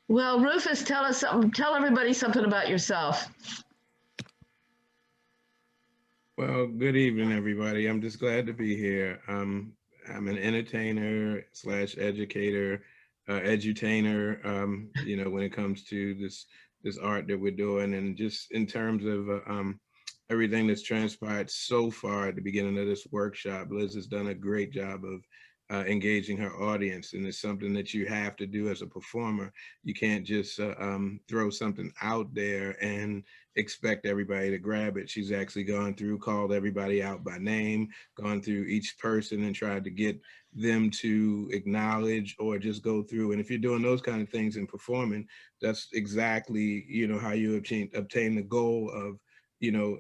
Well, Rufus, tell us something. Tell everybody something about yourself. Well, good evening, everybody. I'm just glad to be here. I'm an entertainer slash educator, edutainer. When it comes to this art that we're doing, and just in terms of everything that's transpired so far at the beginning of this workshop, Liz has done a great job of engaging her audience, and it's something that you have to do as a performer. You can't just throw something out there and expect everybody to grab it. She's actually gone through, called everybody out by name, gone through each person and tried to get them to acknowledge or just go through. And if you're doing those kind of things in performing, that's exactly, how you obtain the goal of, you know,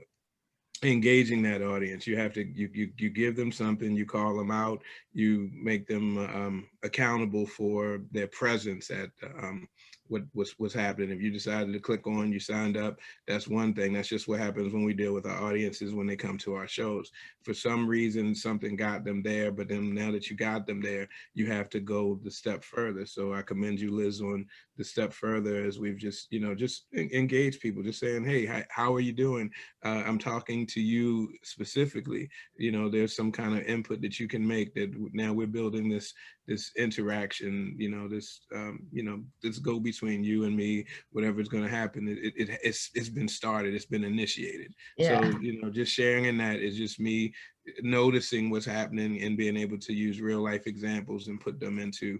engaging that audience. You have to you give them something, you call them out, you make them accountable for their presence at what's happening. If you decided to click on, you signed up, that's one thing. That's just what happens when we deal with our audiences when they come to our shows. For some reason something got them there, but then now that you got them there, you have to go the step further. So I commend you, Liz, on the step further, as we've just just engage people, just saying, hey, how are you doing? I'm talking to you specifically. There's some kind of input that you can make, that now we're building this interaction, this go between you and me. Whatever's going to happen, it's been started, it's been initiated. So Yeah. just sharing in that is just me noticing what's happening and being able to use real life examples and put them into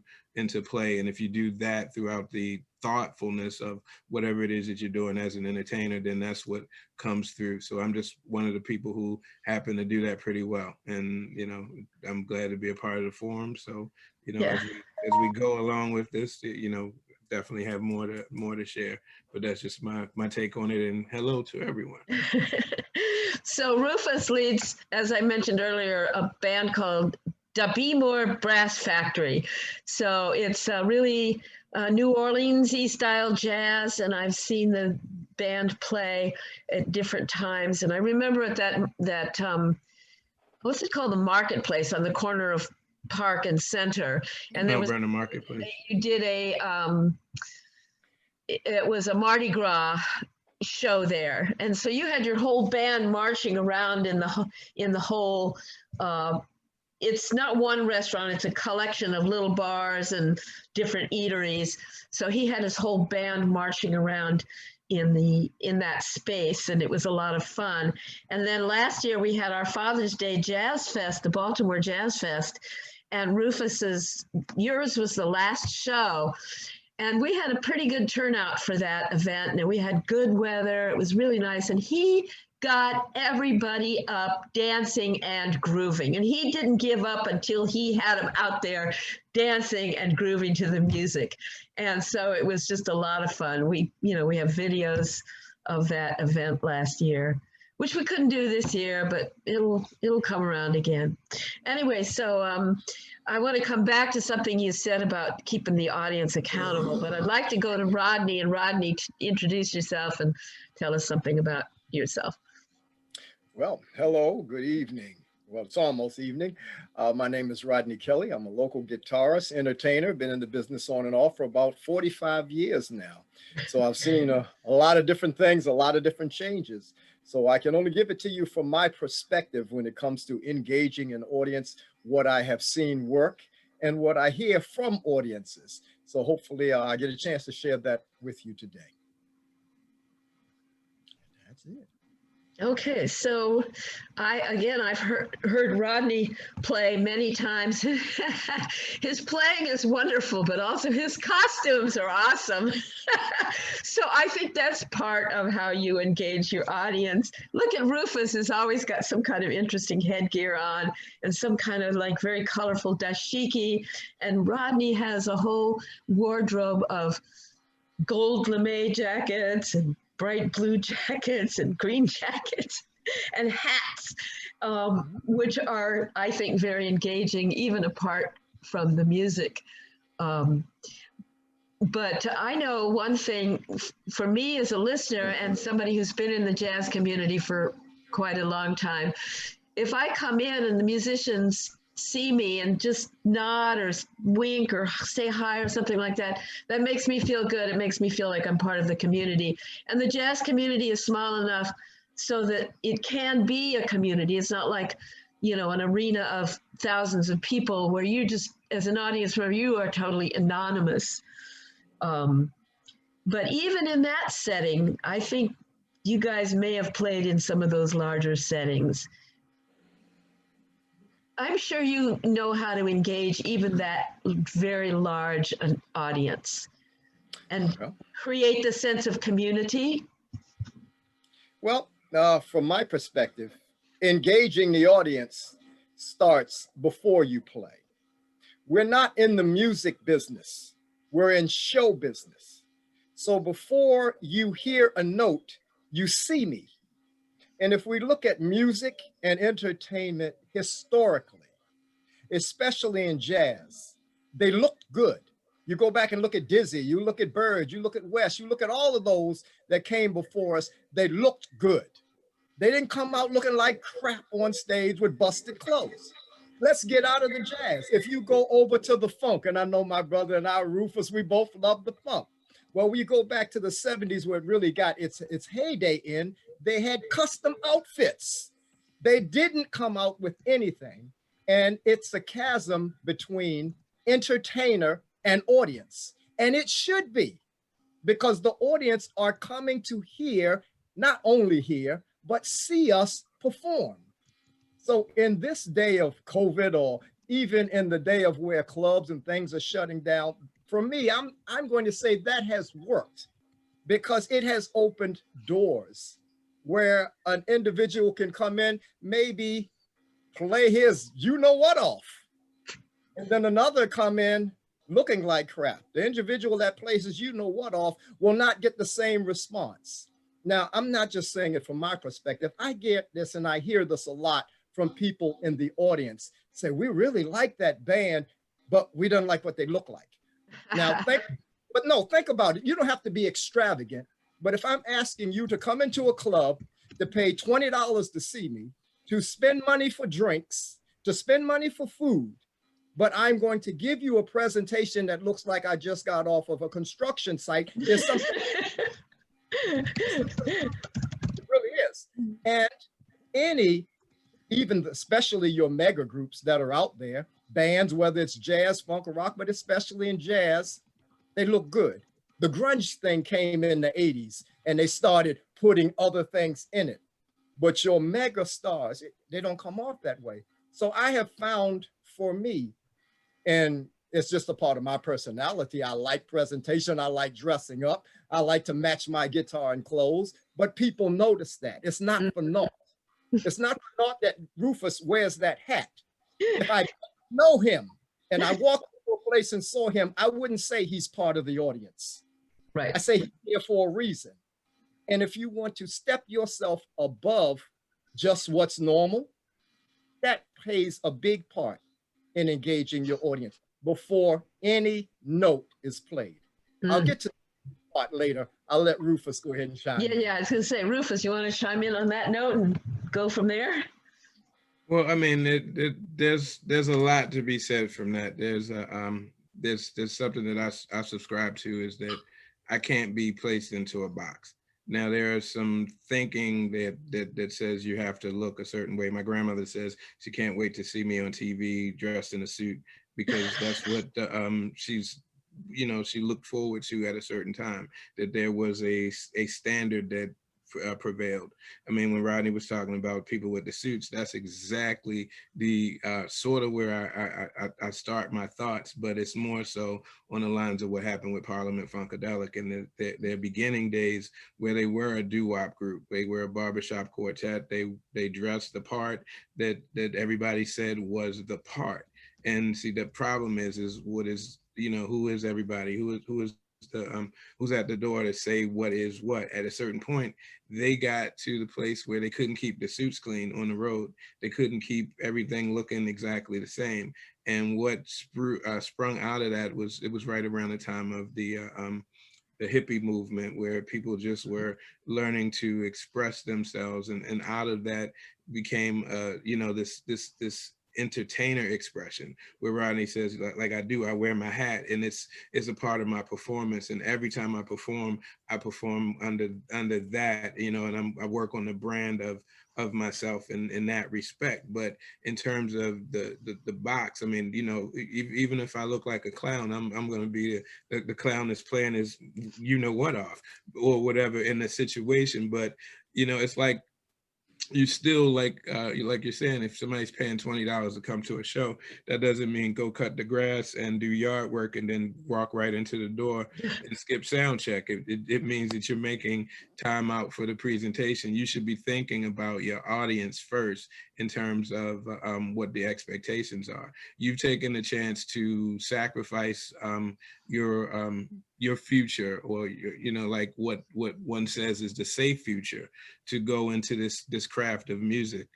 play. And if you do that throughout the thoughtfulness of whatever it is that you're doing as an entertainer, then that's what comes through. So I'm just one of the people who happen to do that pretty well. And, I'm glad to be a part of the forum. So, Yeah. as we go along with this, definitely have more to share. But that's just my take on it. And hello to everyone. So Rufus leads, as I mentioned earlier, a band called Dabimore Brass Factory. So it's really New Orleans-y style jazz, and I've seen the band play at different times. And I remember at that what's it called, the marketplace on the corner of Park and Center, and there Mount was Vernon Marketplace. you did it was a Mardi Gras show there, and so you had your whole band marching around in the whole. It's not one restaurant; it's a collection of little bars and different eateries. So he had his whole band marching around in that space, and it was a lot of fun. And then last year we had our Father's Day Jazz Fest, the Baltimore Jazz Fest, and yours was the last show, and we had a pretty good turnout for that event, and we had good weather. It was really nice, and he got everybody up dancing and grooving, and he didn't give up until he had them out there dancing and grooving to the music. And so it was just a lot of fun. We have videos of that event last year, which we couldn't do this year, but it'll come around again. Anyway, so I want to come back to something you said about keeping the audience accountable, but I'd like to go to Rodney, and Rodney, introduce yourself and tell us something about yourself. Well, hello, good evening. Well, it's almost evening. My name is Rodney Kelley. I'm a local guitarist, entertainer, been in the business on and off for about 45 years now. So I've seen a lot of different things, a lot of different changes. So I can only give it to you from my perspective when it comes to engaging an audience, what I have seen work and what I hear from audiences. So hopefully I get a chance to share that with you today. That's it. Okay, so I've heard Rodney play many times. His playing is wonderful, but also his costumes are awesome. So I think that's part of how you engage your audience. Look at Rufus, has always got some kind of interesting headgear on and some kind of like very colorful dashiki, and Rodney has a whole wardrobe of gold lame jackets and bright blue jackets and green jackets and hats, which are, I think, very engaging, even apart from the music. But I know one thing for me as a listener and somebody who's been in the jazz community for quite a long time, if I come in and the musicians see me and just nod or wink or say hi or something like that, that makes me feel good. It makes me feel like I'm part of the community. And the jazz community is small enough so that it can be a community. It's not like, you know, an arena of thousands of people where you just, as an audience member, you are totally anonymous. But even in that setting, I think you guys may have played in some of those larger settings. I'm sure you know how to engage even that very large an audience and create the sense of community. Well, from my perspective, engaging the audience starts before you play. We're not in the music business. We're in show business. So before you hear a note, you see me. And if we look at music and entertainment historically, especially in jazz, they looked good. You go back and look at Dizzy, you look at Bird, you look at West, you look at all of those that came before us, they looked good. They didn't come out looking like crap on stage with busted clothes. Let's get out of the jazz. If you go over to the funk, and I know my brother and I, Rufus, we both love the funk. Well, we go back to the 70s where it really got its heyday in, they had custom outfits. They didn't come out with anything. And it's a chasm between entertainer and audience. And it should be, because the audience are coming to hear, not only hear, but see us perform. So in this day of COVID, or even in the day of where clubs and things are shutting down, for me, I'm going to say that has worked, because it has opened doors where an individual can come in, maybe play his you know what off, and then another come in looking like crap. The individual that plays his you know what off will not get the same response. Now, I'm not just saying it from my perspective. I get this, and I hear this a lot from people in the audience say, we really like that band, but we don't like what they look like. Now, think about it. You don't have to be extravagant, but if I'm asking you to come into a club to pay $20 to see me, to spend money for drinks, to spend money for food, but I'm going to give you a presentation that looks like I just got off of a construction site, there's something. It really is. And especially your mega groups that are out there, bands, whether it's jazz, funk, or rock, but especially in jazz, they look good. The grunge thing came in the 80s, and they started putting other things in it. But your mega stars, they don't come off that way. So I have found, for me, and it's just a part of my personality, I like presentation, I like dressing up, I like to match my guitar and clothes, but people notice that. It's not for naught. It's not for naught that Rufus wears that hat. If I know him and I walked into a place and saw him, I wouldn't say he's part of the audience. Right. I say he's here for a reason. And if you want to step yourself above just what's normal, that plays a big part in engaging your audience before any note is played. I'll get to that part later. I'll let Rufus go ahead and chime in. Yeah, I was going to say, Rufus, you want to chime in on that note and go from there? Well, I mean, there's a lot to be said from that. There's something that I subscribe to, is that I can't be placed into a box. Now, there is some thinking that says you have to look a certain way. My grandmother says she can't wait to see me on TV dressed in a suit, because that's what she looked forward to at a certain time, that there was a standard that prevailed. I mean, when Rodney was talking about people with the suits, that's exactly the sort of where I start my thoughts, but it's more so on the lines of what happened with Parliament Funkadelic in their beginning days, where they were a doo-wop group. They were a barbershop quartet. They dressed the part that everybody said was the part. And see, the problem is what is, who is everybody? Who is who's at the door to say what is what? At a certain point, they got to the place where they couldn't keep the suits clean on the road. They couldn't keep everything looking exactly the same. And what sprung out of that it was right around the time of the hippie movement, where people just were learning to express themselves, and out of that became this entertainer expression, where Rodney says, like I do, I wear my hat, and it's a part of my performance. And every time I perform under that, you know, and I work on the brand of myself in that respect. But in terms of the box, I mean, you know, even if I look like a clown, I'm going to be the clown that's playing his, you know what, off or whatever in the situation. But, you know, it's like, you still, like you're saying, if somebody's paying $20 to come to a show, that doesn't mean go cut the grass and do yard work and then walk right into the door and skip sound check. It means that you're making time out for the presentation. You should be thinking about your audience first in terms of what the expectations are. You've taken the chance to sacrifice your future, or your, you know, like what one says is the safe future, to go into this craft of music.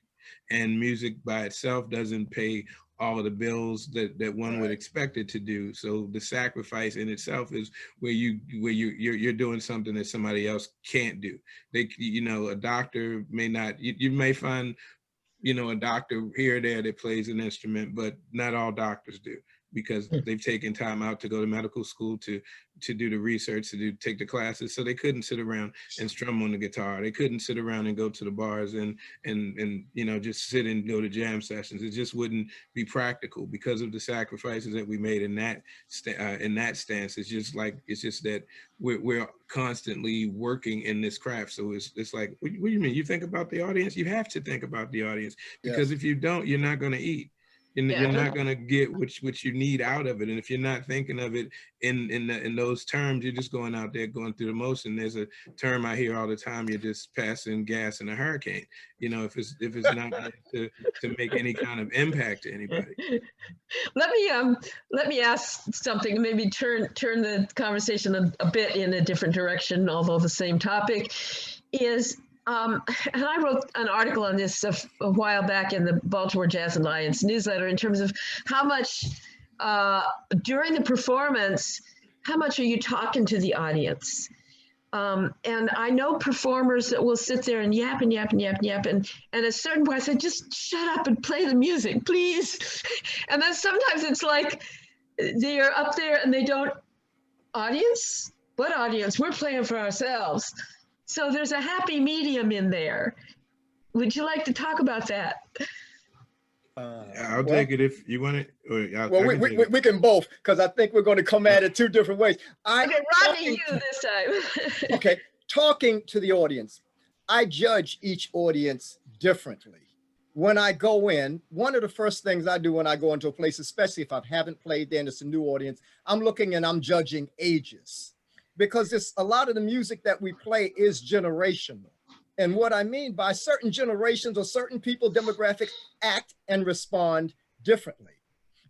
And music by itself doesn't pay all of the bills that one would expect it to do. So the sacrifice in itself is where you're doing something that somebody else can't do. They, you know, a doctor may not, you may find, you know, a doctor here or there that plays an instrument, but not all doctors do, because they've taken time out to go to medical school to do the research, to take the classes. So they couldn't sit around and strum on the guitar. They couldn't sit around and go to the bars and you know, just sit and go to jam sessions. It just wouldn't be practical because of the sacrifices that we made in that stance. It's just that we're constantly working in this craft. So it's like, what do you mean? You think about the audience? You have to think about the audience, because if you don't, you're not going to eat. And you're not going to get what you need out of it. And if you're not thinking of it in those terms, you're just going out there going through the motion. There's a term I hear all the time: you're just passing gas in a hurricane. You know, if it's not to make any kind of impact to anybody. Let me ask something. Maybe turn the conversation a bit in a different direction, although the same topic is. And I wrote an article on this a while back in the Baltimore Jazz Alliance newsletter, in terms of how much during the performance, how much are you talking to the audience? And I know performers that will sit there and yap and yap and yap and yap, and at a certain point I said, just shut up and play the music, please. And then sometimes it's like they're up there and they don't, audience? What audience? We're playing for ourselves. So there's a happy medium in there. Would you like to talk about that? I'll take it if you want it. We can both, because I think we're going to come at it two different ways. Okay, Rodney, you this time. Okay, talking to the audience. I judge each audience differently. When I go in, one of the first things I do when I go into a place, especially if I haven't played there and it's a new audience, I'm looking and I'm judging ages. Because a lot of the music that we play is generational. And what I mean by certain generations or certain people demographics act and respond differently.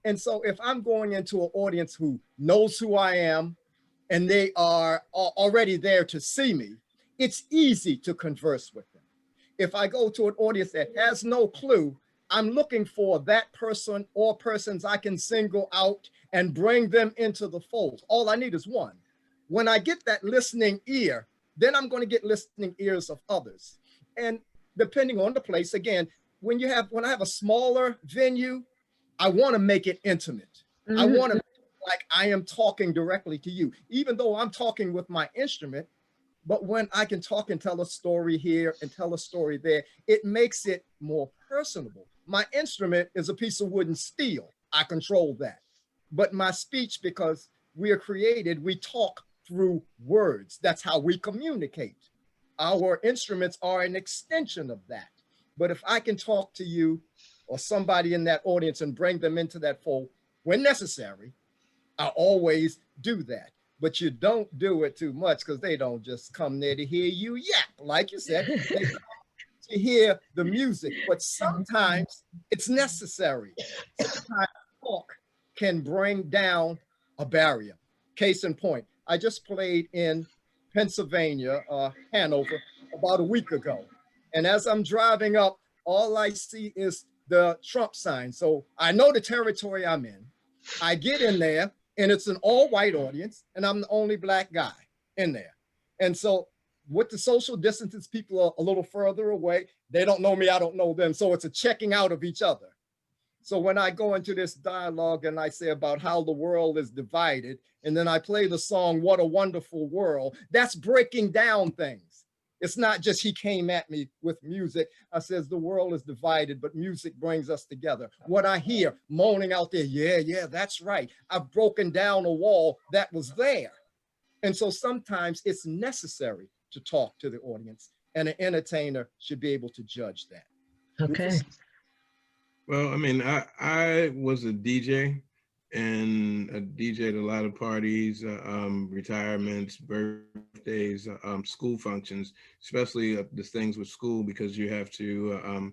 And so if I'm going into an audience who knows who I am and they are already there to see me, it's easy to converse with them. If I go to an audience that has no clue, I'm looking for that person or persons I can single out and bring them into the fold. All I need is one. When I get that listening ear, then I'm going to get listening ears of others. And depending on the place, again, when I have a smaller venue, I want to make it intimate. I want to like I am talking directly to you, even though I'm talking with my instrument. But when I can talk and tell a story here and tell a story there, it makes it more personable. My instrument is a piece of wood and steel. I control that. But my speech, because we are created, we talk through words. That's how we communicate. Our instruments are an extension of that. But if I can talk to you or somebody in that audience and bring them into that fold when necessary, I always do that. But you don't do it too much, because they don't just come there to hear you yap. Like you said, they come to hear the music. But sometimes it's necessary. Sometimes talk can bring down a barrier. Case in point, I just played in Pennsylvania, Hanover, about a week ago. And as I'm driving up, all I see is the Trump sign. So I know the territory I'm in. I get in there and it's an all-white audience and I'm the only Black guy in there. And so with the social distances, people are a little further away. They don't know me, I don't know them. So it's a checking out of each other. So when I go into this dialogue and I say about how the world is divided, and then I play the song, What a Wonderful World, that's breaking down things. It's not just he came at me with music. I says the world is divided, but music brings us together. What I hear moaning out there, yeah, that's right. I've broken down a wall that was there. And so sometimes it's necessary to talk to the audience, and an entertainer should be able to judge that. Okay. Rufus? Well, I mean, I was a DJ, and I DJ'd a lot of parties, retirements, birthdays, school functions, especially the things with school, because you have to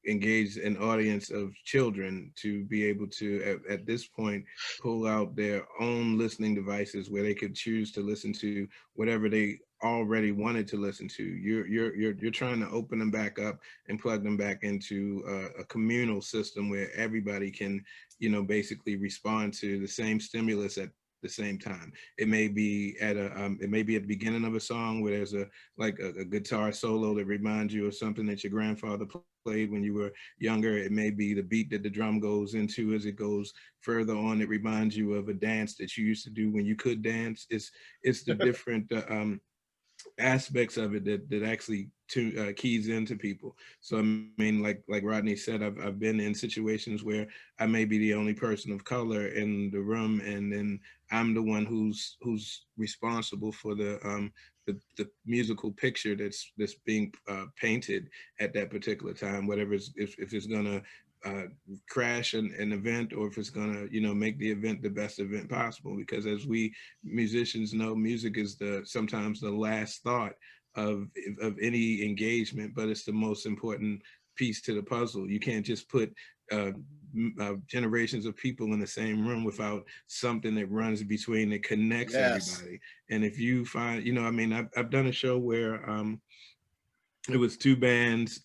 engage an audience of children to be able to, at this point, pull out their own listening devices where they could choose to listen to whatever they already wanted to listen to. You're trying to open them back up and plug them back into a communal system where everybody can, basically respond to the same stimulus at the same time. It may be at the beginning of a song where there's a guitar solo that reminds you of something that your grandfather played when you were younger. It may be the beat that the drum goes into as it goes further on. It reminds you of a dance that you used to do when you could dance. It's the different aspects of it that actually keys into people. So I mean, like Rodney said, I've been in situations where I may be the only person of color in the room, and then I'm the one who's responsible for the musical picture that's being painted at that particular time, whatever if it's gonna crash an event, or if it's gonna make the event the best event possible. Because as we musicians know, music is sometimes the last thought of any engagement, but it's the most important piece to the puzzle. You can't just put generations of people in the same room without something that runs between that connects everybody. And if you find, I mean, I've done a show where it was two bands.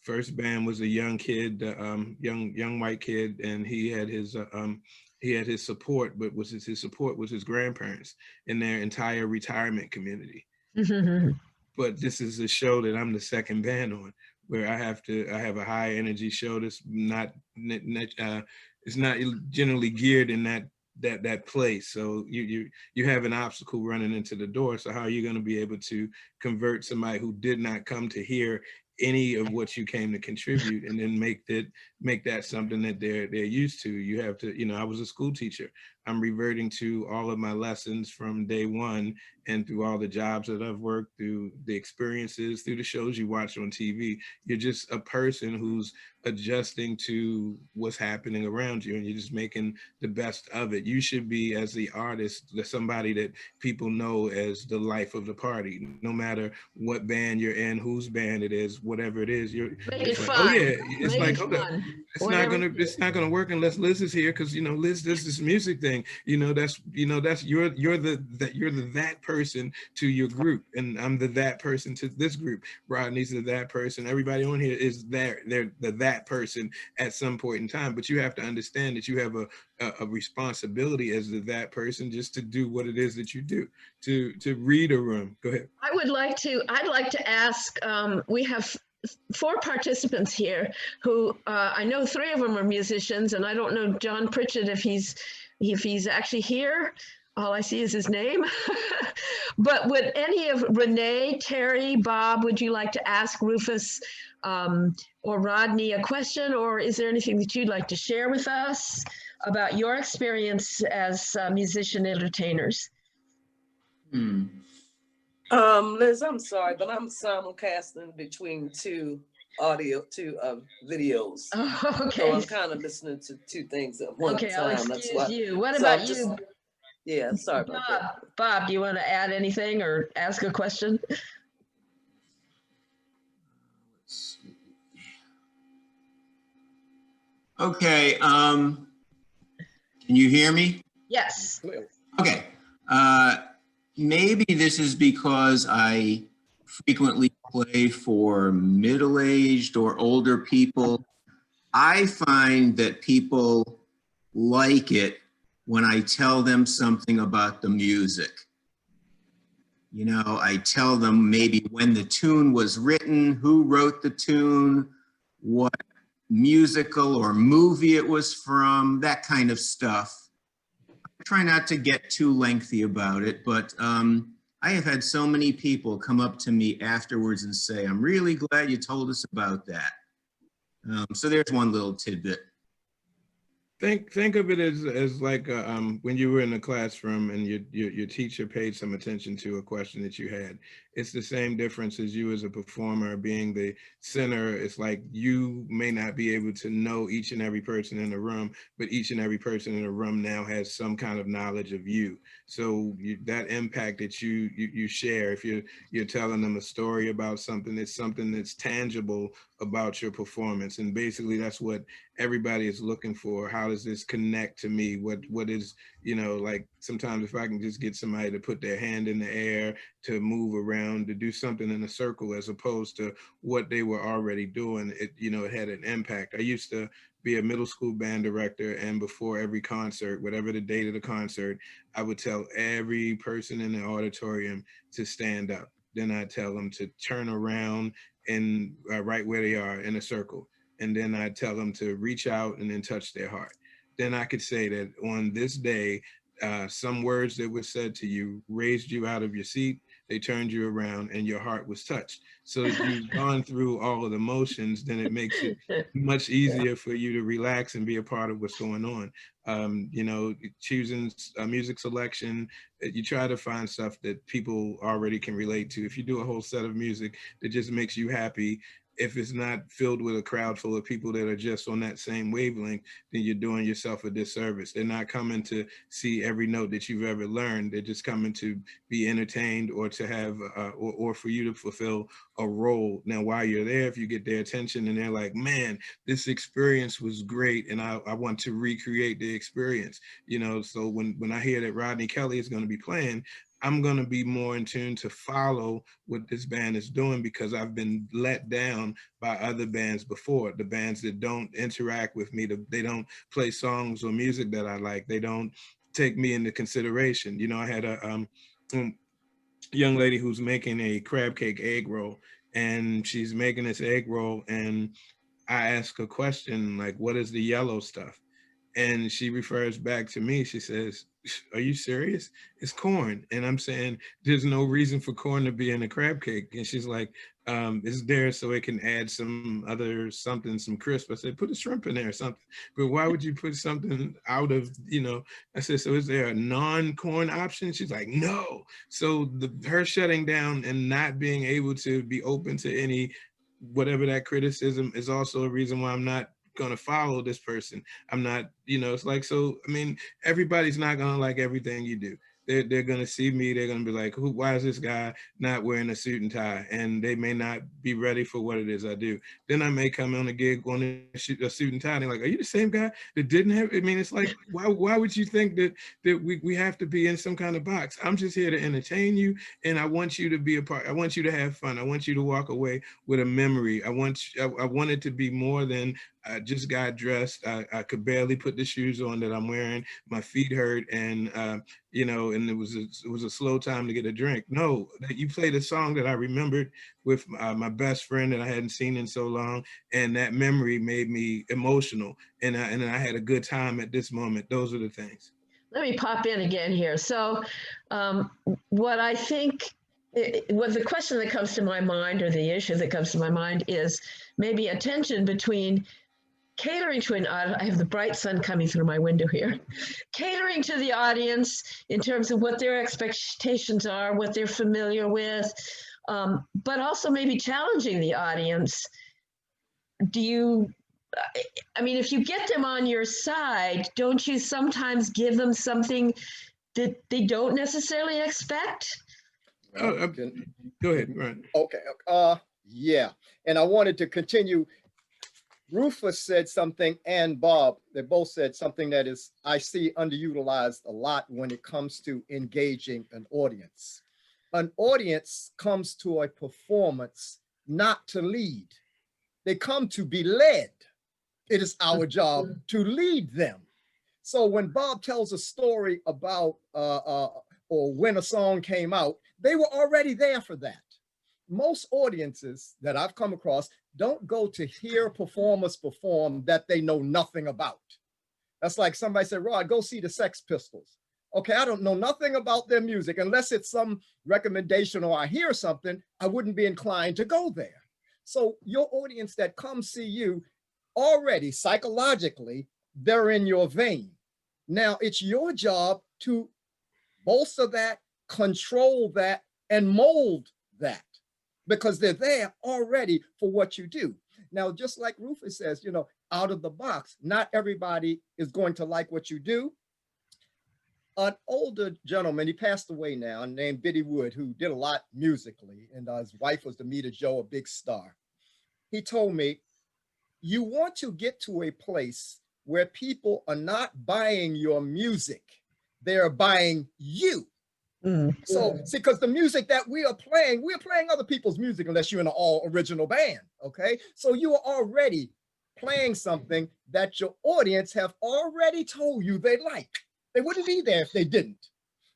First band was a young kid, young white kid, and he had his support, but his support was his grandparents in their entire retirement community. But this is a show that I'm the second band on, where I have a high energy show that's it's not generally geared in that place. So you have an obstacle running into the door. So how are you going to be able to convert somebody who did not come to hear any of what you came to contribute, and then make that something that they're used to? You have to, I was a school teacher. I'm reverting to all of my lessons from day one, and through all the jobs that I've worked, through the experiences, through the shows you watch on TV. You're just a person who's adjusting to what's happening around you, and you're just making the best of it. You should be, as the artist, somebody that people know as the life of the party, no matter what band you're in, whose band it is, whatever it is. It's like, fun. oh yeah, it's Make like, it hold up. fun. It's not gonna work unless Liz is here, because Liz does this music thing. That's you're the that person to your group, and I'm the that person to this group. Rodney's the that person. Everybody on here is they're the that person at some point in time. But you have to understand that you have a responsibility as the that person, just to do what it is that you do, to read a room. Go ahead. I'd like to ask, we have 4 participants here who I know 3 of them are musicians, and I don't know John Pritchett if he's actually here. All I see is his name. But would any of Renee, Terry, Bob, would you like to ask Rufus or Rodney a question, or is there anything that you'd like to share with us about your experience as musician entertainers? Liz, I'm sorry, but I'm simulcasting between two videos. Oh, okay. So I'm kind of listening to 2 things at one time. I'll That's why. you. What about you? Yeah, sorry about that. Bob, do you want to add anything or ask a question? Let's see. Okay. Can you hear me? Yes. Okay. Maybe this is because I frequently play for middle-aged or older people. I find that people like it when I tell them something about the music. I tell them maybe when the tune was written, who wrote the tune, what musical or movie it was from, that kind of stuff. I try not to get too lengthy about it, but I have had so many people come up to me afterwards and say, I'm really glad you told us about that. So there's one little tidbit. Think of it as like when you were in the classroom and your teacher paid some attention to a question that you had. It's the same difference as you as a performer being the center. It's like you may not be able to know each and every person in the room, but each and every person in the room now has some kind of knowledge of you. So that impact that you share, if you're telling them a story about something, it's something that's tangible about your performance. And basically that's what everybody is looking for. How does this connect to me? What is, like sometimes if I can just get somebody to put their hand in the air, to move around, to do something in a circle as opposed to what they were already doing, it had an impact. I used to be a middle school band director, and before every concert, whatever the date of the concert, I would tell every person in the auditorium to stand up. Then I'd tell them to turn around and right where they are in a circle. And then I'd tell them to reach out and then touch their heart. Then I could say that on this day, some words that were said to you raised you out of your seat, they turned you around, and your heart was touched. So if you've gone through all of the motions, then it makes it much easier for you to relax and be a part of what's going on. Choosing a music selection, you try to find stuff that people already can relate to. If you do a whole set of music that just makes you happy, if it's not filled with a crowd full of people that are just on that same wavelength, then you're doing yourself a disservice. They're not coming to see every note that you've ever learned. They're just coming to be entertained or to have, or for you to fulfill a role. Now, while you're there, if you get their attention and they're like, man, this experience was great, and I want to recreate the experience, so when I hear that Rodney Kelley is going to be playing, I'm going to be more in tune to follow what this band is doing, because I've been let down by other bands before. The bands that don't interact with me, they don't play songs or music that I like. They don't take me into consideration. I had a young lady who's making a crab cake egg roll, and she's making this egg roll, and I ask a question like, what is the yellow stuff? And she refers back to me. She says, are you serious? It's corn. And I'm saying, there's no reason for corn to be in a crab cake. And she's like, it's there so it can add some crisp. I said, put a shrimp in there or something. But why would you put something out of, I said, so is there a non-corn option? She's like, no. So her shutting down and not being able to be open to any, whatever that criticism, is also a reason why I'm not going to follow this person. I'm not, it's like, so, I mean, everybody's not going to like everything you do. They're going to see me. They're going to be like, why is this guy not wearing a suit and tie? And they may not be ready for what it is I do. Then I may come on a gig on a suit and tie. And they're like, are you the same guy that didn't have, I mean, it's like, why would you think that we have to be in some kind of box? I'm just here to entertain you. And I want you to be a part. I want you to have fun. I want you to walk away with a memory. I want it to be more than I just got dressed. I could barely put the shoes on that I'm wearing. My feet hurt, and and it was a slow time to get a drink. No, you played a song that I remembered with my best friend that I hadn't seen in so long, and that memory made me emotional, and I had a good time at this moment. Those are the things. Let me pop in again here. So, what I think. What the question that comes to my mind, or the issue that comes to my mind, is maybe a tension between catering to an audience. I have the bright sun coming through my window here. Catering to the audience in terms of what their expectations are, what they're familiar with, but also maybe challenging the audience. If you get them on your side, don't you sometimes give them something that they don't necessarily expect? Go ahead, Ron. Okay. Yeah. And I wanted to continue. Rufus said something, and Bob, they both said something that is, I see, underutilized a lot when it comes to engaging an audience. An audience comes to a performance not to lead. They come to be led. It is our job to lead them. So when Bob tells a story about, or when a song came out, they were already there for that. most audiences that I've come across don't go to hear performers perform that they know nothing about. That's like somebody said, Rod, go see the Sex Pistols. Okay, I don't know nothing about their music. Unless it's some recommendation or I hear something, I wouldn't be inclined to go there. So your audience that comes see you already psychologically, they're in your vein. Now it's your job to bolster that, control that, and mold that, because they're there already for what you do. Now, just like Rufus says, you know, out of the box, not everybody is going to like what you do. An older gentleman, he passed away now, named Biddy Wood, who did a lot musically, and his wife was Demita Joe, a big star. He told me, you want to get to a place where people are not buying your music, they're buying you. So, see, because the music that we're playing other people's music unless you're in an all original band, okay? So you are already playing something that your audience have already told you they like. They wouldn't be there if they didn't.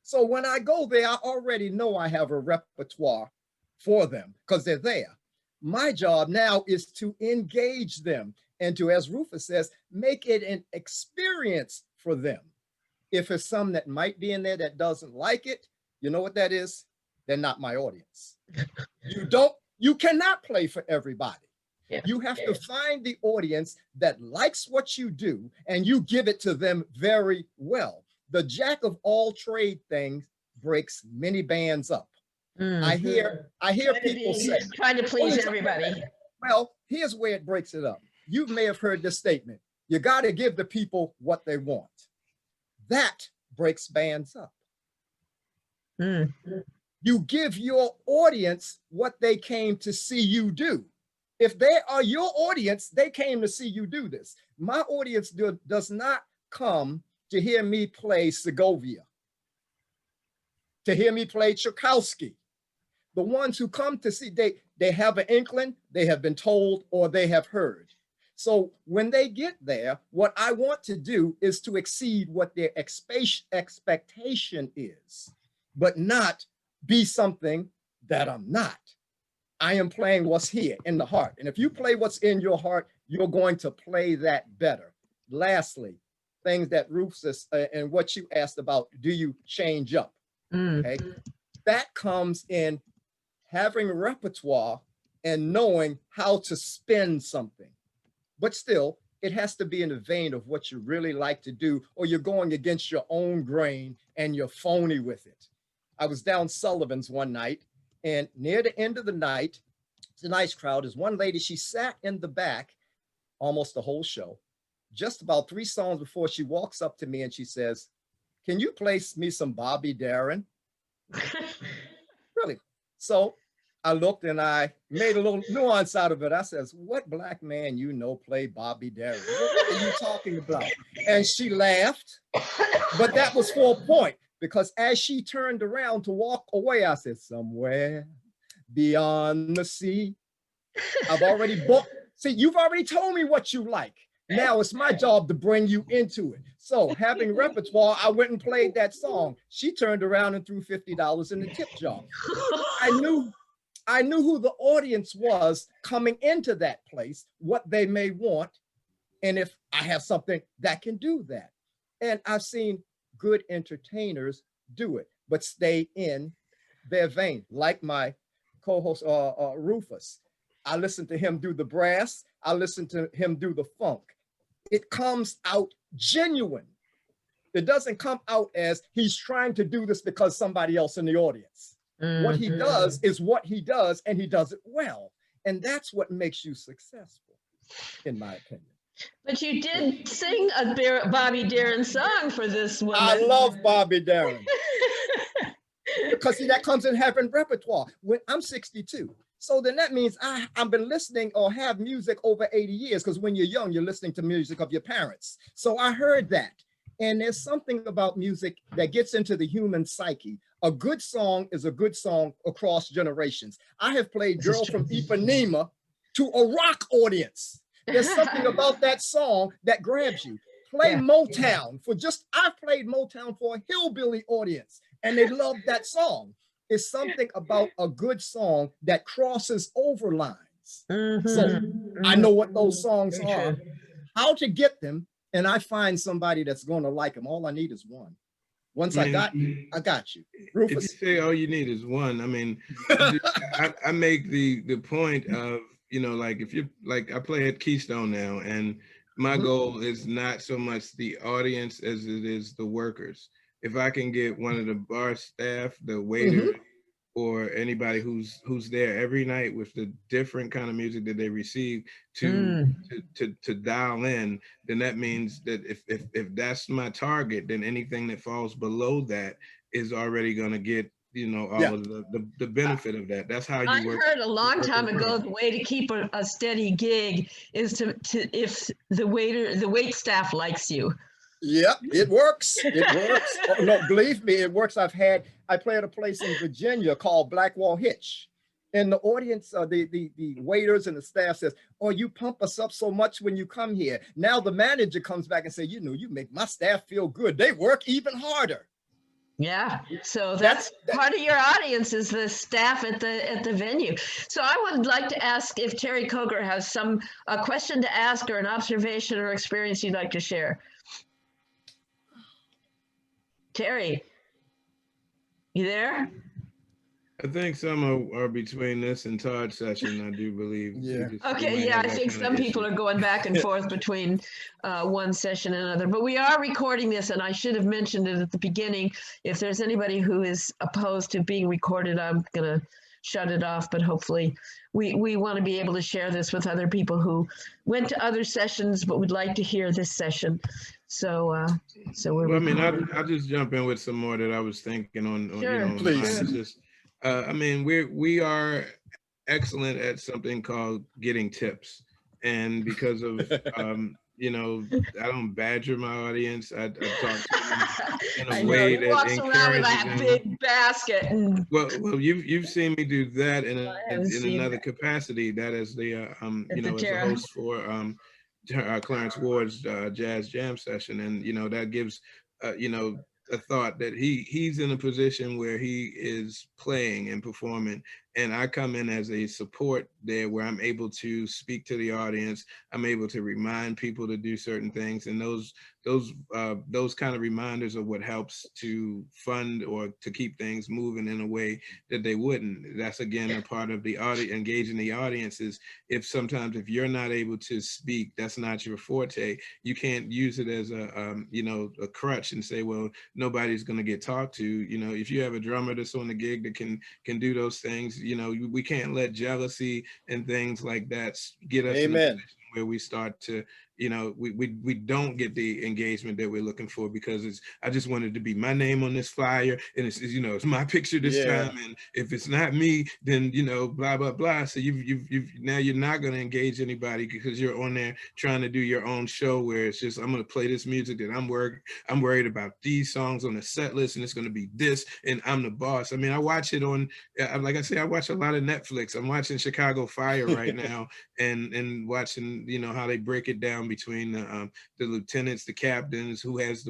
So when I go there, I already know I have a repertoire for them because they're there. My job now is to engage them and to, as Rufus says, make it an experience for them. If it's some that might be in there that doesn't like it, you know what that is? They're not my audience. You cannot play for everybody. Yeah. You have to find the audience that likes what you do and you give it to them very well. The jack of all trade thing breaks many bands up. I hear people say, trying to please everybody. Well, here's where it breaks it up. You may have heard this statement. You got to give the people what they want. That breaks bands up. You give your audience what they came to see you do. If they are your audience, they came to see you do this. My audience does not come to hear me play Segovia, to hear me play Tchaikovsky. The ones who come to see, they have an inkling, they have been told, or they have heard. So when they get there, what I want to do is to exceed what their expectation is, but not be something that I'm not. I am playing what's here in the heart. And if you play what's in your heart, you're going to play that better. Lastly, things that Rufus and what you asked about, do you change up? Okay, that comes in having a repertoire and knowing how to spin something. But still, it has to be in the vein of what you really like to do, or you're going against your own grain and you're phony with it. I was down Sullivan's one night, and near the end of the night, it's a nice crowd. There's one lady, she sat in the back almost the whole show. Just about 3 songs before, she walks up to me and she says, "Can you play me some Bobby Darin?" Really? So I looked and I made a little nuance out of it. I says, "What black man you know play Bobby Darin? What are you talking about?" And she laughed, but that was for a point, because as she turned around to walk away, I said, "Somewhere beyond the sea." I've already booked. See, you've already told me what you like. Now it's my job to bring you into it. So having repertoire, I went and played that song. She turned around and threw $50 in the tip jar. I knew who the audience was coming into that place, what they may want, and if I have something that can do that. And I've seen good entertainers do it, but stay in their vein, like my co-host Rufus. I listen to him do the brass. I listen to him do the funk. It comes out genuine. It doesn't come out as he's trying to do this because somebody else in the audience. What he does is what he does, and he does it well. And that's what makes you successful, in my opinion. But you did sing a Bobby Darin song for this woman. I love Bobby Darin. Because see, that comes in having repertoire. When I'm 62. So then that means I've been listening or have music over 80 years, because when you're young, you're listening to music of your parents. So I heard that. And there's something about music that gets into the human psyche. A good song is a good song across generations. I have played Girl from Ipanema to a rock audience. There's something about that song that grabs you. Play Motown for I've played Motown for a hillbilly audience, and they loved that song. it's something about a good song that crosses over lines. So I know what those songs are, how to get them, and I find somebody that's going to like them. All I need is one. Once I got you, I got you. Rufus? If you say all you need is one, I mean, I make the point of, you know, like if you like, I play at Keystone now, and my goal is not so much the audience as it is the workers. If I can get one of the bar staff, the waiter, or anybody who's there every night with the different kind of music that they receive to dial in, then that means that if that's my target, then anything that falls below that is already going to get, you know, all of the benefit of that. That's how you work. I heard a long time ago the way to keep a steady gig is to if the wait staff likes you. Yep, it works. It works. Oh, no, believe me, it works. I play at a place in Virginia called Blackwall Hitch. And the audience, the waiters and the staff says, "Oh, you pump us up so much when you come here." Now the manager comes back and say, "You know, you make my staff feel good. They work even harder." Yeah, so that's part of your audience is the staff at the venue. So I would like to ask if Terry Coker has a question to ask or an observation or experience you'd like to share. Terry, you there? I think some are between this and Todd's session, I do believe. Yeah. Okay, yeah, I think some people are going back and forth between one session and another, but we are recording this, and I should have mentioned it at the beginning. If there's anybody who is opposed to being recorded, I'm gonna shut it off, but hopefully we want to be able to share this with other people who went to other sessions but would like to hear this session. So we're well, I mean, I'll just jump in with some more that I was thinking on Sure, you know, please. it's just, I mean, we are excellent at something called getting tips, and because of you know, I don't badger my audience. I talk to them in a way that walks around with that encourages them. big basket. And Well, you've seen me do that in another capacity. That is the you know, as a host for Clarence Ward's Jazz Jam session, and you know, that gives you know, a thought that he's in a position where he is playing and performing, and I come in as a support there where I'm able to speak to the audience. I'm able to remind people to do certain things, and those kind of reminders are what helps to fund or to keep things moving in a way that they wouldn't. That's again a part of the audience, engaging the audience. Is if you're not able to speak, that's not your forte. You can't use it as a you know, a crutch and say, well, nobody's going to get talked to. You know, if you have a drummer that's on the gig that can do those things, you know, we can't let jealousy and things like that get us in a position where we start to, you know, we don't get the engagement that we're looking for, because I just wanted to be my name on this flyer, and it's you know, it's my picture this time, and if it's not me, then you know, blah blah blah. So you've now you're not going to engage anybody because you're on there trying to do your own show where it's just, I'm going to play this music that I'm worried about these songs on the set list, and it's going to be this, and I'm the boss. I mean, I watch it on, like I say, I watch a lot of Netflix. I'm watching Chicago Fire right now, and watching, you know, how they break it down between the lieutenants, the captains, who has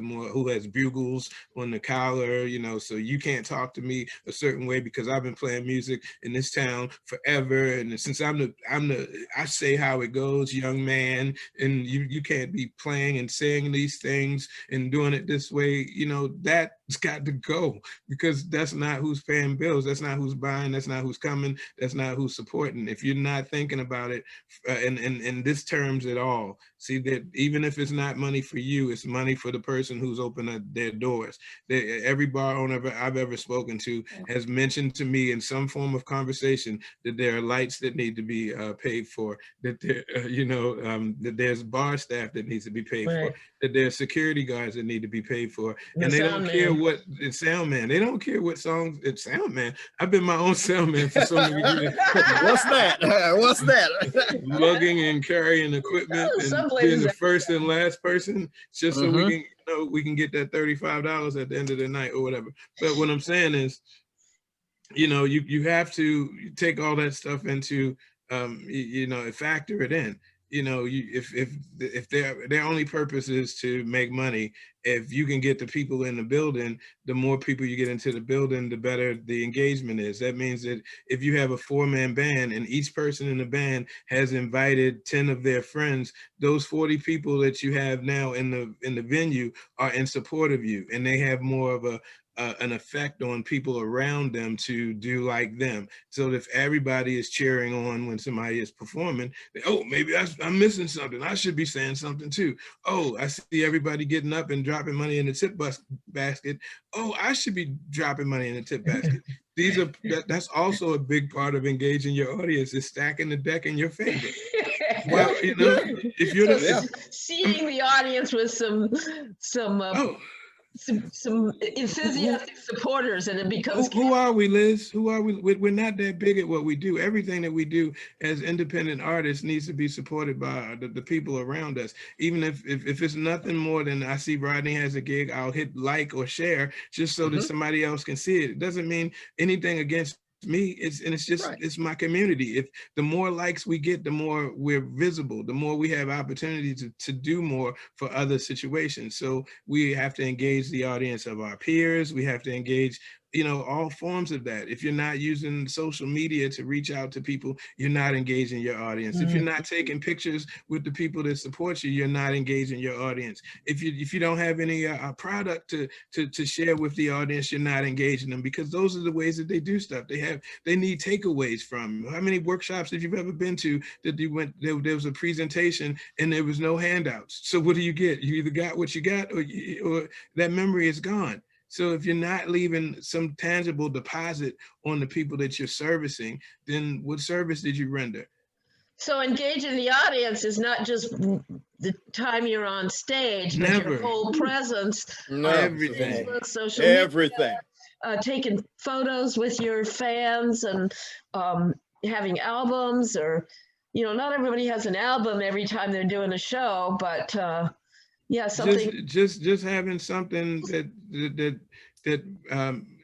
bugles on the collar, you know, so you can't talk to me a certain way because I've been playing music in this town forever, and since I say how it goes, young man, and you can't be playing and saying these things and doing it this way, you know, that's got to go, because that's not who's paying bills, that's not who's buying, that's not who's coming, that's not who's supporting. If you're not thinking about it in this terms at all, see that even if it's not money for you, it's money for the person who's opened their doors. Every bar owner I've ever spoken to has mentioned to me in some form of conversation that there are lights that need to be paid for, that there, you know, that there's bar staff that needs to be paid for, that there's security guards that need to be paid for, and they don't care what it's sound man. They don't care what songs it's sound man. I've been my own sound man for so many years. What's that? What's that? Lugging and carrying equipment and being the first and last person, just so we can, you know, we can get that $35 at the end of the night or whatever. But what I'm saying is, you know, you have to take all that stuff into, you know, factor it in. you know, if their only purpose is to make money, if you can get the people in the building, the more people you get into the building, the better the engagement is. That means that if you have a 4-man band and each person in the band has invited 10 of their friends, those 40 people that you have now in the venue are in support of you, and they have more of an effect on people around them to do like them. So if everybody is cheering on when somebody is performing, oh, maybe I'm missing something. I should be saying something too. Oh, I see everybody getting up and dropping money in the tip basket. Oh, I should be dropping money in the tip basket. That's also a big part of engaging your audience, is stacking the deck in your favor. Well, you know, if you're seeing the audience with some enthusiastic supporters, and it becomes who are we, Liz? Who are we? We're not that big at what we do. Everything that we do as independent artists needs to be supported by the people around us. Even if it's nothing more than, I see Rodney has a gig, I'll hit like or share just so that somebody else can see it. It doesn't mean anything against me. It's my community. If the more likes we get, the more we're visible, the more we have opportunity to do more for other situations. So we have to engage the audience of our peers. We have to engage, you know, all forms of that. If you're not using social media to reach out to people, you're not engaging your audience. If you're not taking pictures with the people that support you, you're not engaging your audience. If you don't have any product to share with the audience, you're not engaging them, because those are the ways that they do stuff. They need takeaways from. How many workshops have you ever been to that you went, there was a presentation and there was no handouts? So what do you get? You either got what you got, or that memory is gone. So if you're not leaving some tangible deposit on the people that you're servicing, then what service did you render? So engaging the audience is not just the time you're on stage, but your whole presence. Everything. Facebook, social Everything. media, taking photos with your fans, and having albums, or, you know, not everybody has an album every time they're doing a show, but yeah, something. Just having something that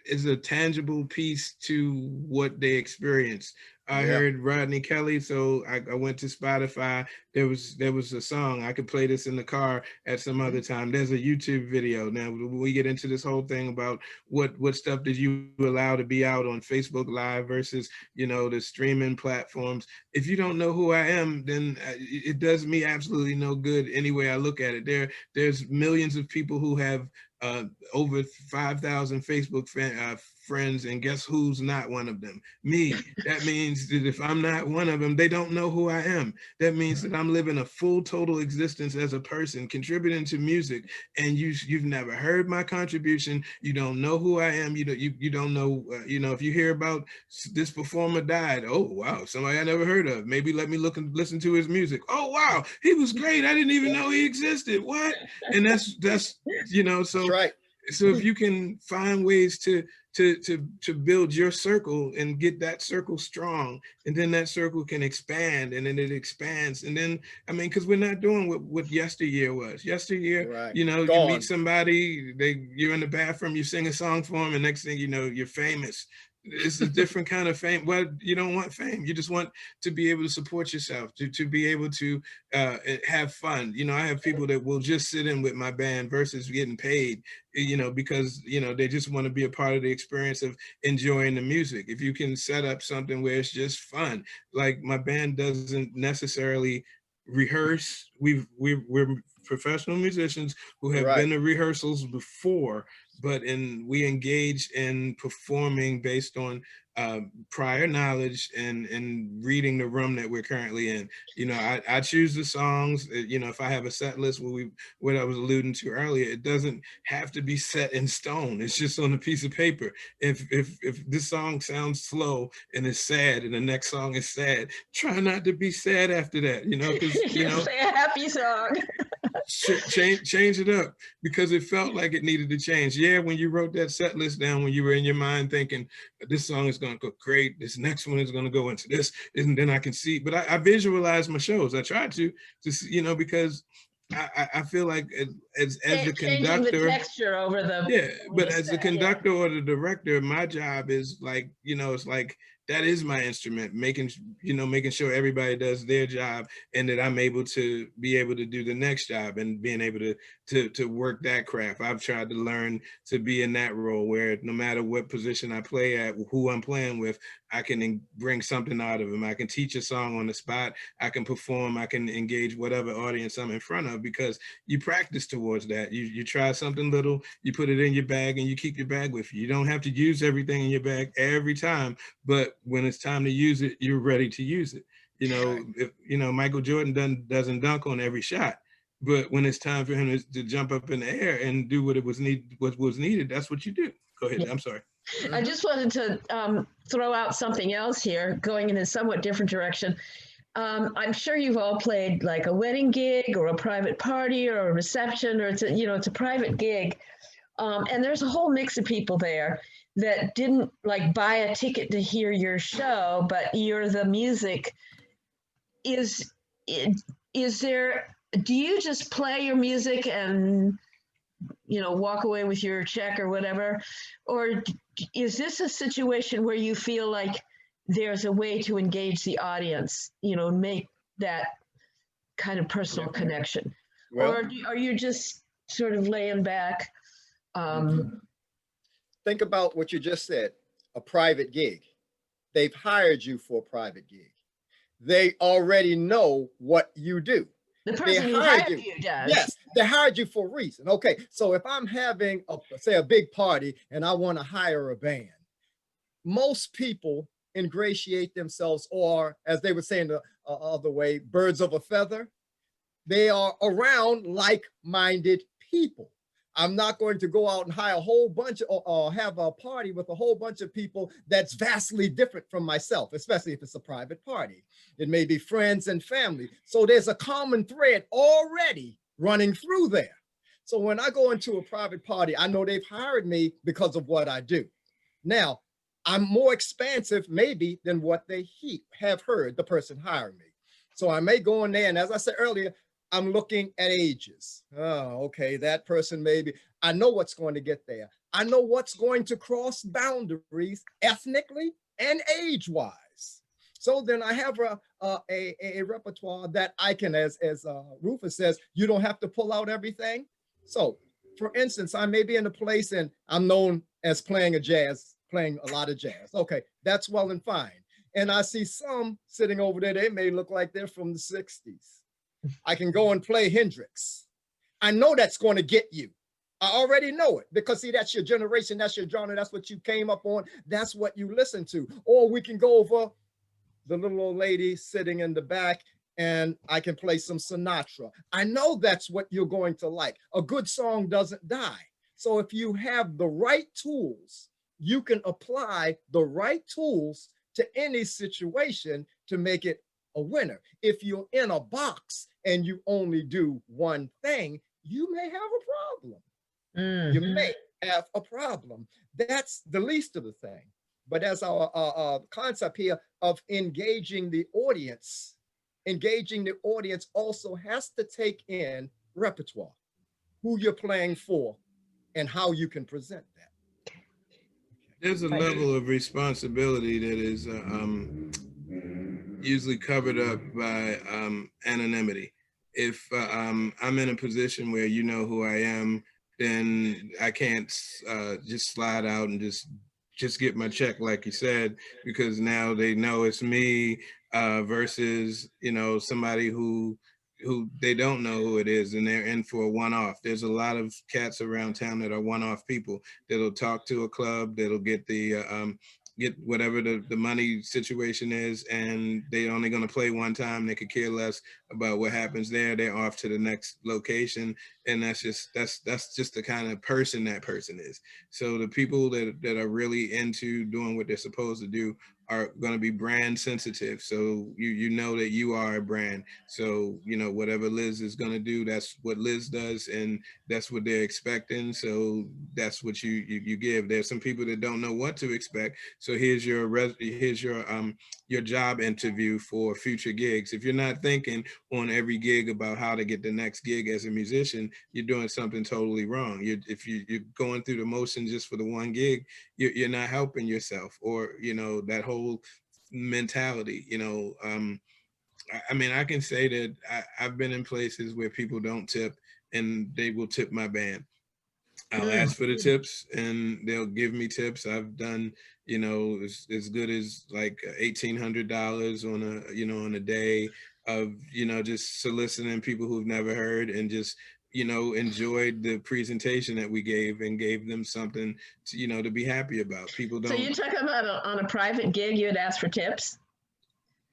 is a tangible piece to what they experience. I heard Rodney Kelley, so I went to Spotify. There was a song. I could play this in the car at some other time. There's a YouTube video. Now, when we get into this whole thing about what stuff did you allow to be out on Facebook Live versus, you know, the streaming platforms, if you don't know who I am, then it does me absolutely no good any way I look at it. There's millions of people who have over 5,000 Facebook friends, and guess who's not one of them? Me. That means that if I'm not one of them, they don't know who I am. That means that I'm living a full, total existence as a person, contributing to music, and you've never heard my contribution. You don't know who I am. You don't know. You know, if you hear about this performer died, oh wow, somebody I never heard of. Maybe let me look and listen to his music. Oh wow, he was great. I didn't even know he existed. What? And that's you know, so. Right. So if you can find ways to build your circle and get that circle strong, and then that circle can expand, and then it expands, and then, I mean, because we're not doing what yesteryear was. Yesteryear, you know, you meet somebody, you're in the bathroom, you sing a song for them, and next thing you know, you're famous. It's a different kind of fame. Well, you don't want fame. You just want to be able to support yourself, to be able to have fun. You know, I have people that will just sit in with my band versus getting paid, you know, because, you know, they just want to be a part of the experience of enjoying the music. If you can set up something where it's just fun, like my band doesn't necessarily rehearse. We're professional musicians who have been to rehearsals before, but we engage in performing based on prior knowledge and reading the room that we're currently in. You know, I choose the songs. You know, if I have a set list, what I was alluding to earlier, it doesn't have to be set in stone. It's just on a piece of paper. If this song sounds slow and it's sad, and the next song is sad, try not to be sad after that. You know, because you know, say a happy song. change it up, because it felt like it needed to change. Yeah, when you wrote that set list down, when you were in your mind thinking this song is going to go great, this next one is going to go into this, and then I can see. But I visualize my shows. I try to you know, because I feel like as the Changing the conductor, texture over the. yeah, but the as the set, yeah. conductor or the director, my job is like, you know, it's like that is my instrument, making sure everybody does their job and that I'm able to do the next job and being able to work that craft. I've tried to learn to be in that role where no matter what position I play at, who I'm playing with, I can bring something out of them. I can teach a song on the spot. I can perform. I can engage whatever audience I'm in front of because you practice towards that. You try something little, you put it in your bag and you keep your bag with you. You don't have to use everything in your bag every time, but when it's time to use it, you're ready to use it. You know, if, you know, Michael Jordan doesn't dunk on every shot, but when it's time for him to jump up in the air and do what was needed, that's what you do. Go ahead. I'm sorry. I just wanted to throw out something else here, going in a somewhat different direction. I'm sure you've all played like a wedding gig or a private party or a reception, or it's a private gig. And there's a whole mix of people there that didn't like buy a ticket to hear your show, but you're the music. Is there, do you just play your music and, walk away with your check or whatever? Or is this a situation where you feel like there's a way to engage the audience, make that kind of personal connection? Well, or are you just sort of laying back? Think about what you just said, a private gig. They've hired you for a private gig. They already know what you do. The person who hired you does. Yes, they hired you for a reason. Okay, so if I'm having, say, a big party and I want to hire a band, most people ingratiate themselves, or as they would say in the other way, birds of a feather. They are around like-minded people. I'm not going to go out and hire a whole bunch or have a party with a whole bunch of people that's vastly different from myself, especially if it's a private party. It may be friends and family. So there's a common thread already running through there. So when I go into a private party, I know they've hired me because of what I do. Now, I'm more expansive maybe than what they have heard the person hiring me. So I may go in there, and as I said earlier, I'm looking at ages. Oh, okay, that person maybe. I know what's going to get there. I know what's going to cross boundaries ethnically and age-wise. So then I have a repertoire that I can, as Rufus says, you don't have to pull out everything. So, for instance, I may be in a place and I'm known as playing a lot of jazz. Okay, that's well and fine. And I see some sitting over there, they may look like they're from the 60s. I can go and play Hendrix. I know that's going to get you. I already know it because, see, that's your generation, that's your genre, that's what you came up on, that's what you listen to. Or we can go over the little old lady sitting in the back and I can play some Sinatra. I know that's what you're going to like. A good song doesn't die. So if you have the right tools, you can apply the right tools to any situation to make it a winner. If you're in a box and you only do one thing, you may have a problem. You may have a problem. That's the least of the thing. But as our concept here of engaging the audience also has to take in repertoire, who you're playing for, and how you can present that. There's a level of responsibility that is usually covered up by anonymity. If I'm in a position where you know who I am, then I can't just slide out and just get my check, like you said, because now they know it's me versus, somebody who they don't know who it is and they're in for a one-off. There's a lot of cats around town that are one-off people that'll talk to a club, that'll get get whatever the money situation is, and they're only going to play one time. They could care less about what happens there. They're off to the next location, and that's just the kind of person that person is. So the people that are really into doing what they're supposed to do are going to be brand sensitive. So you know that you are a brand. So, you know, whatever Liz is going to do, that's what Liz does, and that's what they're expecting. So that's what you give. There's some people that don't know what to expect. So here's your job interview for future gigs. If you're not thinking on every gig about how to get the next gig as a musician, you're doing something totally wrong. If you're going through the motion just for the one gig, you're not helping yourself, or, you know, that whole mentality, you know. I mean, I can say that I've been in places where people don't tip, and they will tip my band. I'll ask for the tips and they'll give me tips. I've done, you know, as good as like $1,800 on a, you know, on a day of, you know, just soliciting people who've never heard, and just, you know, enjoyed the presentation that we gave and gave them something to, you know, to be happy about. People So you're don't. talking about on a private gig, you would ask for tips?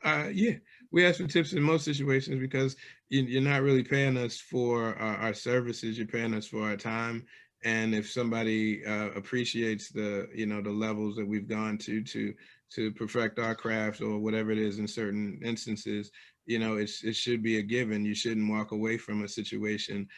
Yeah, we ask for tips in most situations because you're not really paying us for our services. You're paying us for our time. And if somebody appreciates the, you know, the levels that we've gone to perfect our craft, or whatever it is in certain instances, you know, it should be a given. You shouldn't walk away from a situation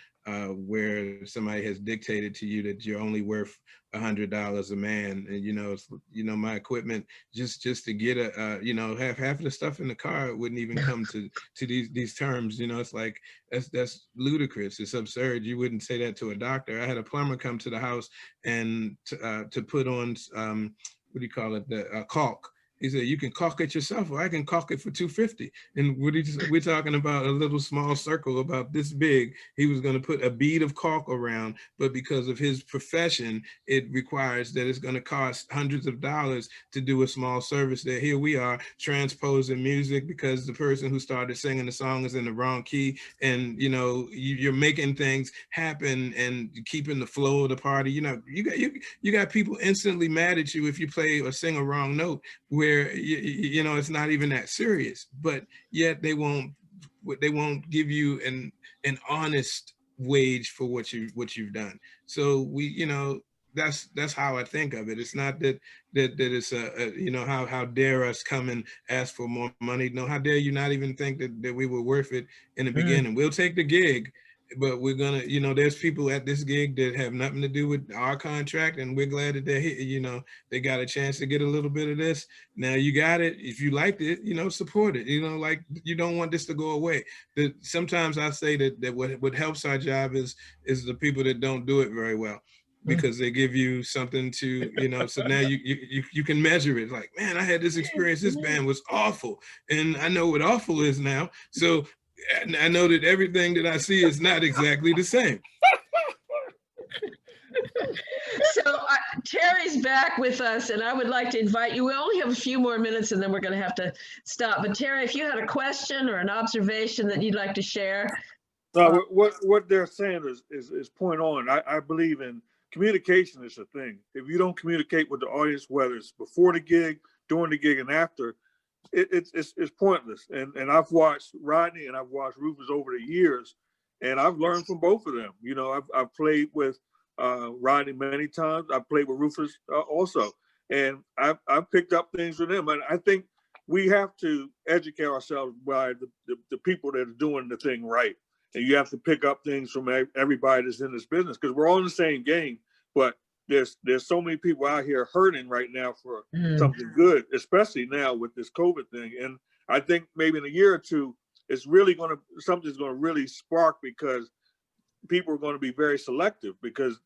where somebody has dictated to you that you're only worth $100 a man. And, you know, my equipment, just to get you know, half of the stuff in the car wouldn't even come to these terms. You know, it's like, that's ludicrous. It's absurd. You wouldn't say that to a doctor. I had a plumber come to the house and to put on what do you call it, the caulk. He said, you can caulk it yourself, or I can caulk it for $250. And we're talking about a little small circle about this big. He was going to put a bead of caulk around, but because of his profession, it requires that it's going to cost hundreds of dollars to do a small service there. Here we are transposing music because the person who started singing the song is in the wrong key. And, you know, you're making things happen and keeping the flow of the party. You know, you got people instantly mad at you if you play or sing a wrong note, where you know, it's not even that serious, but yet they won't give you an honest wage for what you've done. So we, you know, that's how I think of it. It's not that it's a you know, how dare us come and ask for more money. No, how dare you not even think that we were worth it in the beginning. We'll take the gig, but we're gonna, you know, there's people at this gig that have nothing to do with our contract, and we're glad that you know, they got a chance to get a little bit of this. Now you got it. If you liked it, you know, support it. You know, like, you don't want this to go away. Sometimes I say that what helps our job is the people that don't do it very well, because they give you something to, you know, so now you can measure it. Like, man, I had this experience. This band was awful, and I know what awful is now. So I know that everything that I see is not exactly the same. So Terry's back with us, and I would like to invite you. We only have a few more minutes, and then we're going to have to stop. But Terry, if you had a question or an observation that you'd like to share. What they're saying is point on. I believe in communication is a thing. If you don't communicate with the audience, whether it's before the gig, during the gig, and after, it's pointless. And I've watched Rodney and I've watched Rufus over the years, and I've learned from both of them. You know, I've played with Rodney many times. I've played with Rufus also, and I've picked up things from them. And I think we have to educate ourselves by the people that are doing the thing right. And you have to pick up things from everybody that's in this business, because we're all in the same game, but there's so many people out here hurting right now for something good, especially now with this COVID thing. And I think maybe in a year or two, something's going to really spark, because people are going to be very selective, because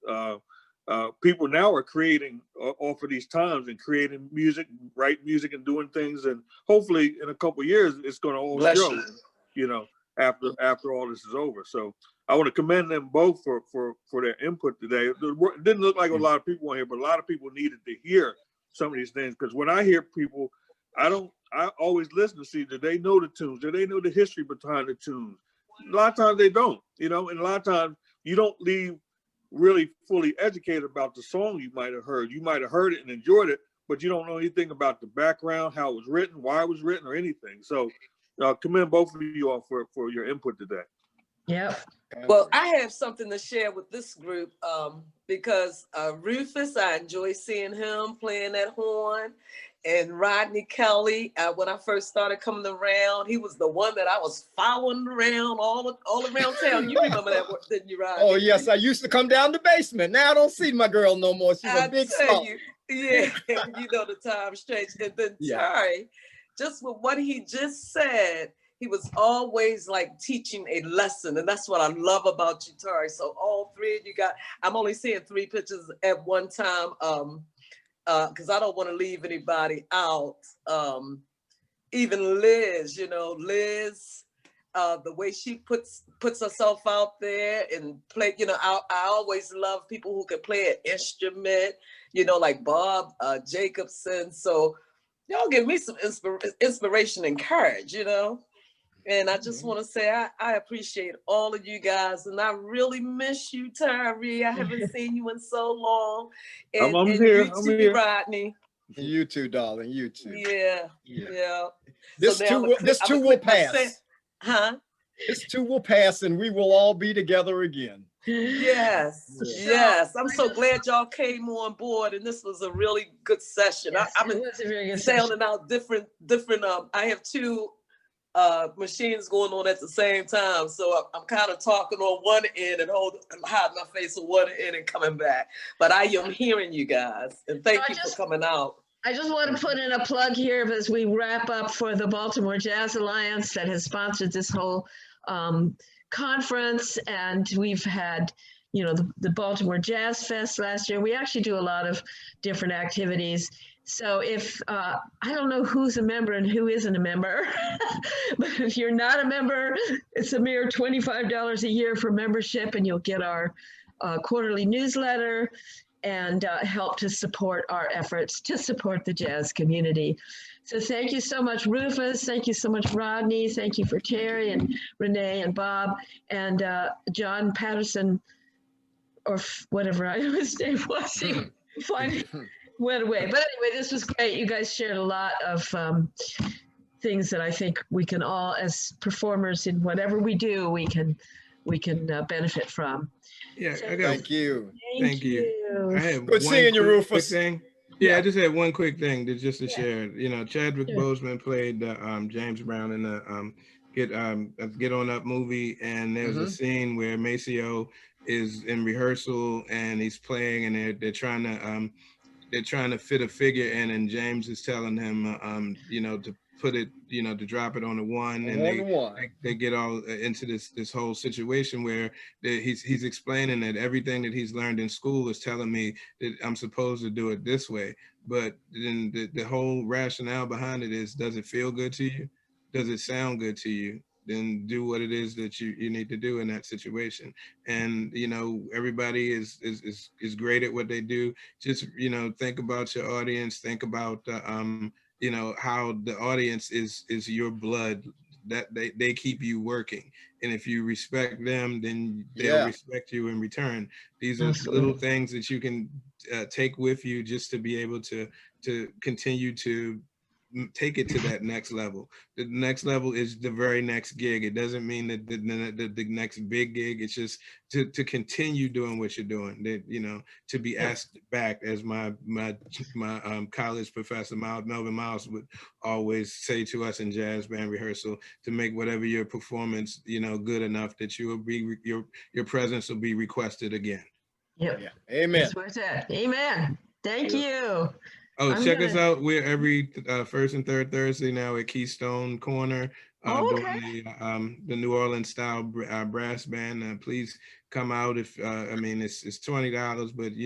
people now are creating off of these times and creating music, write music and doing things. And hopefully in a couple of years, it's going to all show, you know, after all this is over. So I want to commend them both for their input today. It didn't look like a lot of people on here, but a lot of people needed to hear some of these things, because when I hear people, I always listen to see, do they know the tunes? Do they know the history behind the tunes? A lot of times they don't, you know, and a lot of times you don't leave really fully educated about the song you might have heard. You might have heard it and enjoyed it, but you don't know anything about the background, how it was written, why it was written, or anything. So commend both of you all for your input today. Yep. Well, I have something to share with this group, because Rufus, I enjoy seeing him playing that horn. and Rodney Kelley. When I first started coming around, he was the one that I was following around all around town. You remember that, didn't you, Rodney? Oh, yes, I used to come down the basement. Now I don't see my girl no more. She's a big star. Yeah, you know the time's changed. And then Terry, just with what he just said, he was always like teaching a lesson. And that's what I love about you, Terry. So all three of you I'm only seeing 3 pictures at one time. Because I don't want to leave anybody out. Even Liz, Liz, the way she puts herself out there and play, I always love people who can play an instrument, like Bob Jacobson. So y'all give me some inspiration and courage, And I just want to say I appreciate all of you guys, and I really miss you, Tyree. I haven't seen you in so long. And, I'm and here. you I'm too, here. Rodney. You too, darling. You too. Yeah. This too will pass. Huh? This too will pass, and we will all be together again. Yes. I'm so glad y'all came on board, and this was a really good session. Yes, I've been sounding out different. I have 2 machines going on at the same time, so I'm kind of talking on one end and hiding my face on one end and coming back. But I am hearing you guys, and thank you for coming out. I just want to put in a plug here as we wrap up for the Baltimore Jazz Alliance that has sponsored this whole conference, and we've had the Baltimore Jazz Fest last year. We actually do a lot of different activities. So if, I don't know who's a member and who isn't a member, but if you're not a member, it's a mere $25 a year for membership, and you'll get our quarterly newsletter and help to support our efforts to support the jazz community. So thank you so much, Rufus. Thank you so much, Rodney. Thank you for Terry and Renee and Bob and John Patterson, or whatever his name was. He finally went away. But anyway, this was great. You guys shared a lot of things that I think we can all, as performers in whatever we do, we can benefit from. Yeah, So, thank you. Thank you. I have good seeing you, Rufus. Thing. Yeah, I just had one quick thing to share. Chadwick Boseman played James Brown in the Get On Up movie, and there's a scene where Maceo is in rehearsal and he's playing, and they're trying to fit a figure in, and James is telling him to put it, to drop it on the 1, and they get all into this whole situation where he's explaining that everything that he's learned in school is telling me that I'm supposed to do it this way, but then the whole rationale behind it is, does it feel good to you? Does it sound good to you? Then do what it is that you need to do in that situation. And everybody is great at what they do. Just think about your audience. Think about how the audience is your blood, that they keep you working, and if you respect them, then they'll respect you in return. These are little things that you can take with you just to be able to continue to take it to that next level. The next level is the very next gig. It doesn't mean that the next big gig. It's just to continue doing what you're doing. That to be asked back, as my college professor Melvin Miles would always say to us in jazz band rehearsal, to make whatever your performance good enough that you will be your presence will be requested again. Yep. Yeah. Amen. That's what I said. Amen. Thank you. Oh, check us out. We're every first and third Thursday now at Keystone Corner, doing the New Orleans style brass band. Please come out. If it's $20, but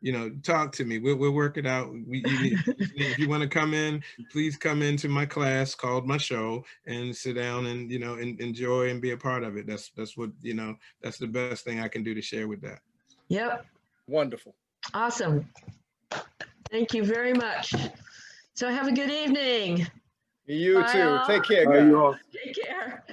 you're talk to me. We'll work it out. If you want to come in, please come into my class called My Show and sit down and enjoy and be a part of it. That's what that's the best thing I can do to share with that. Yep. Wonderful. Awesome. Thank you very much. So have a good evening. You Bye too. all. Take care, Bye, guys. you all. Take care.